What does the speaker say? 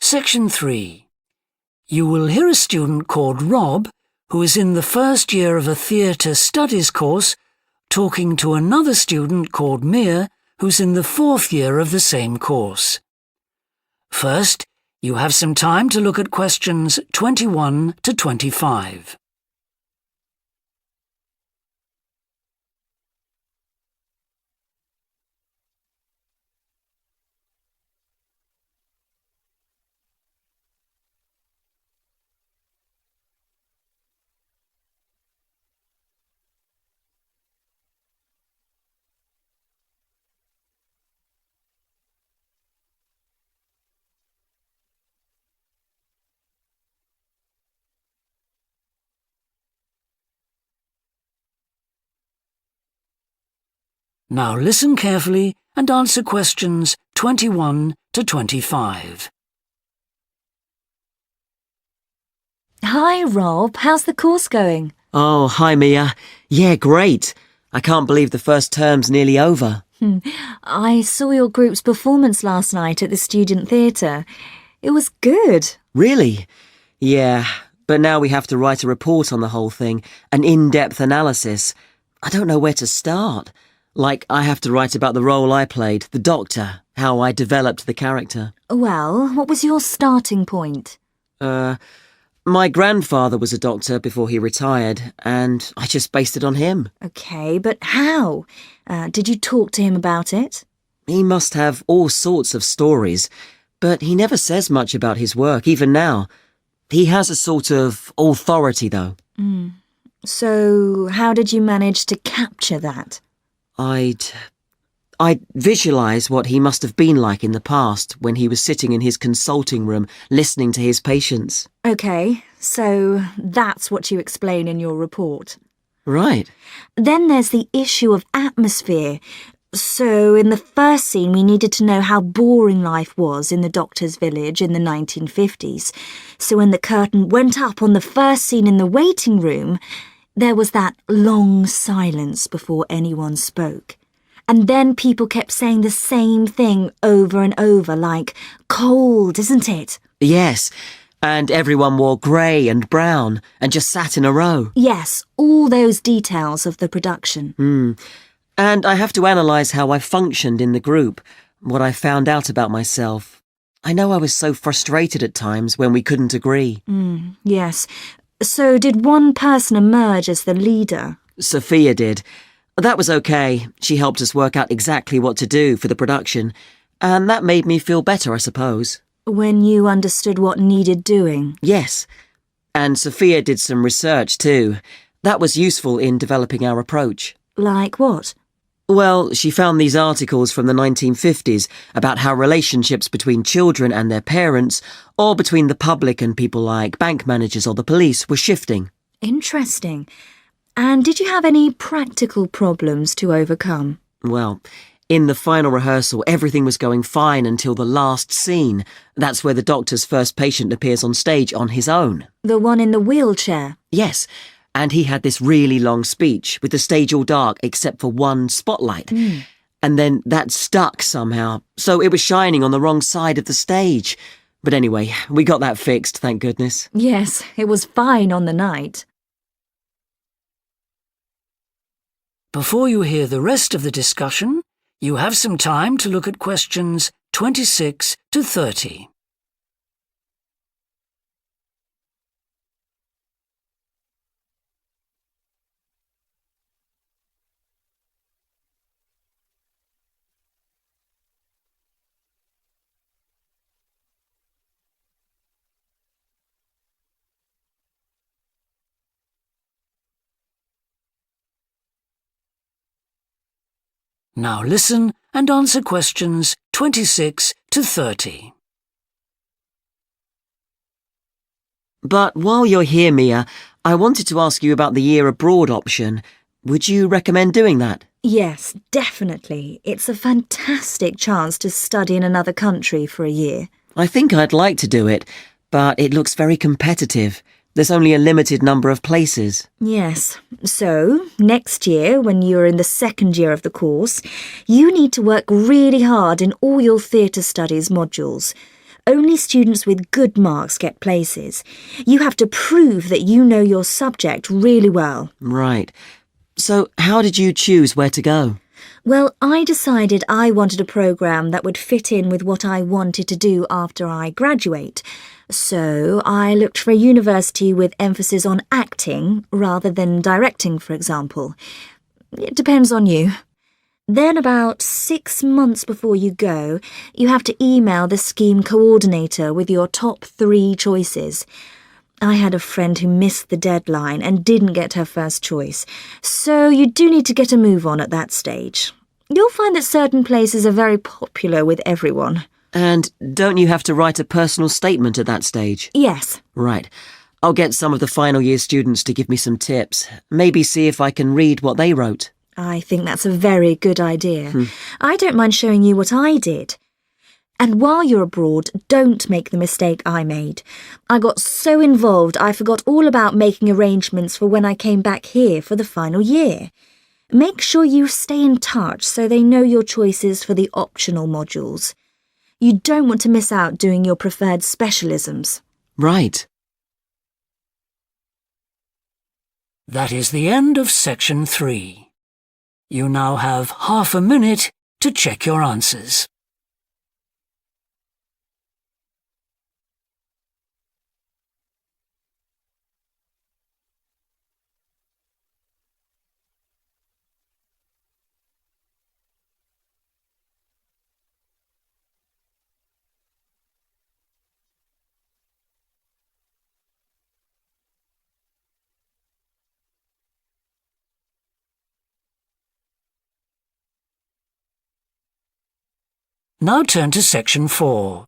Section 3. You will hear a student called Rob, who is in the first year of a theatre studies course, talking to another student called Mia, who's in the fourth year of the same course. First, you have some time to look at questions 21 to 25. Now listen carefully and answer questions 21 to 25. Hi, Rob. How's the course going? Oh, hi, Mia. Yeah, great. I can't believe the first term's nearly over. I saw your group's performance last night at the student theatre. It was good. Really? Yeah, but now we have to write a report on the whole thing, an in-depth analysis. I don't know where to start. Like, I have to write about the role I played, the doctor, how I developed the character. Well, what was your starting point? My grandfather was a doctor before he retired, and I just based it on him. OK, but how? Did you talk to him about it? He must have all sorts of stories, but he never says much about his work, even now. He has a sort of authority, though. So, how did you manage to capture that? I'd visualise what he must have been like in the past when he was sitting in his consulting room listening to his patients. OK, so that's what you explain in your report. Right. Then there's the issue of atmosphere. So in the first scene we needed to know how boring life was in the doctor's village in the 1950s. So when the curtain went up on the first scene in the waiting room, there was that long silence before anyone spoke. And then people kept saying the same thing over and over, like, cold, isn't it? Yes, and everyone wore grey and brown and just sat in a row. Yes, all those details of the production. And I have to analyse how I functioned in the group, what I found out about myself. I know I was so frustrated at times when we couldn't agree. Yes. So did one person emerge as the leader? Sophia did. That was okay. She helped us work out exactly what to do for the production, and that made me feel better, I suppose. When you understood what needed doing? Yes. And Sophia did some research too. That was useful in developing our approach. Like what? Well, she found these articles from the 1950s about how relationships between children and their parents, or between the public and people like bank managers or the police, were shifting. Interesting. And did you have any practical problems to overcome? Well, in the final rehearsal, everything was going fine until the last scene. That's where the doctor's first patient appears on stage on his own. The one in the wheelchair? Yes. And he had this really long speech with the stage all dark except for one spotlight. And then that stuck somehow, so it was shining on the wrong side of the stage. But anyway, we got that fixed, thank goodness. Yes, it was fine on the night. Before you hear the rest of the discussion, you have some time to look at questions 26 to 30. Now listen and answer questions 26 to 30. But while you're here, Mia, I wanted to ask you about the year abroad option. Would you recommend doing that? Yes, definitely. It's a fantastic chance to study in another country for a year. I think I'd like to do it, but it looks very competitive. There's only a limited number of places. Yes. So, next year, when you're in the second year of the course, you need to work really hard in all your theatre studies modules. only students with good marks get places. You have to prove that you know your subject really well. Right. So how did you choose where to go? Well, I decided I wanted a programme that would fit in with what I wanted to do after I graduate. So I looked for a university with emphasis on acting rather than directing, for example. It depends on you. Then about 6 months before you go, you have to email the scheme coordinator with your top 3 choices. I had a friend who missed the deadline and didn't get her first choice, so you do need to get a move on at that stage. You'll find that certain places are very popular with everyone. And don't you have to write a personal statement at that stage? Yes. Right. I'll get some of the final year students to give me some tips. Maybe see if I can read what they wrote. I think that's a very good idea. I don't mind showing you what I did. And while you're abroad, don't make the mistake I made. I got so involved I forgot all about making arrangements for when I came back here for the final year. Make sure you stay in touch so they know your choices for the optional modules. You don't want to miss out doing your preferred specialisms. Right. That is the end of section 3. You now have half a minute to check your answers. Now turn to section 4.